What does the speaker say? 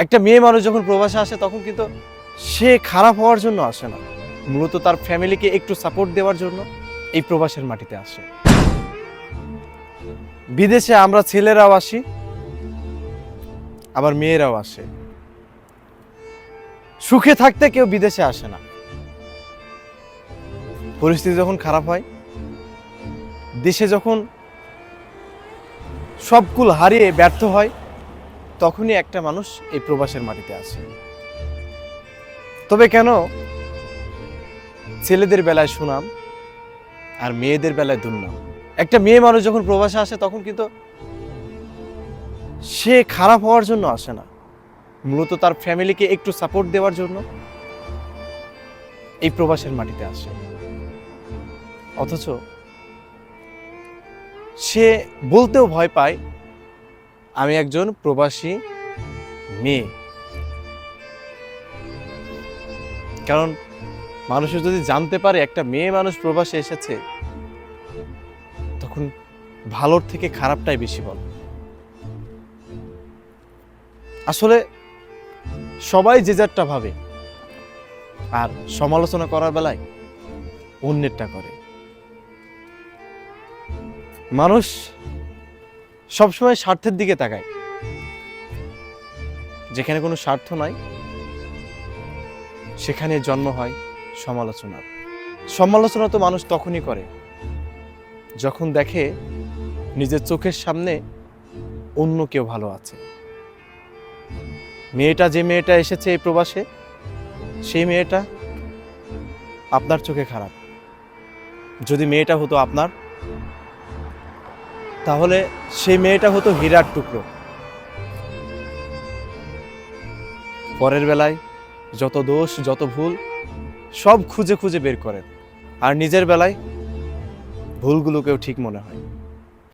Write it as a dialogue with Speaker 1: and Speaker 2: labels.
Speaker 1: একটা মেয়ে মানুষ যখন প্রবাসে আসে তখন কিন্তু সে খারাপ হওয়ার জন্য আসে না, মূলত তার ফ্যামিলিকে একটু সাপোর্ট দেওয়ার জন্য এই প্রবাসের মাটিতে আসে। বিদেশে আমরা ছেলেরাও আসি, আবার মেয়েরাও আসে। সুখে থাকতে কেউ বিদেশে আসে না। পরিস্থিতি যখন খারাপ হয়, দেশে যখন সবকুল হারিয়ে ব্যর্থ হয়, তখনই একটা মানুষ এই প্রবাসের মাটিতে আসে। তবে কেন ছেলেদের বেলায় সুনাম আর মেয়েদের বেলায় দুর্নাম? একটা মেয়ে মানুষ যখন প্রবাসে আসে তখন কিন্তু সে খারাপ হওয়ার জন্য আসে না, মূলত তার ফ্যামিলিকে একটু সাপোর্ট দেওয়ার জন্য এই প্রবাসের মাটিতে আসে। অথচ সে বলতেও ভয় পায় আমি একজন প্রবাসী মেয়ে। কারণ মানুষের যদি জানতে পারে একটা মেয়ে মানুষ প্রবাসে এসেছে, তখন ভালোর থেকে খারাপটাই বেশি বলে। আসলে সবাই যে যারটা ভাবে, আর সমালোচনা করার বেলায় অন্যেরটা করে। মানুষ সবসময় স্বার্থের দিকে তাকায়, যেখানে কোনো স্বার্থ নাই সেখানে জন্ম হয় সমালোচনার। সমালোচনা তো মানুষ তখনই করে যখন দেখে নিজের চোখের সামনে অন্য কেউ ভালো আছে। যে মেয়েটা এসেছে এই প্রবাসে, সেই মেয়েটা আপনার চোখে খারাপ। যদি মেয়েটা হতো আপনার, তাহলে সেই মেয়েটা হতো হীরার টুকরো। পরের বেলায় যত দোষ যত ভুল সব খুঁজে খুঁজে বের করেন, আর নিজের বেলায় ভুলগুলোকেও ঠিক মনে হয়।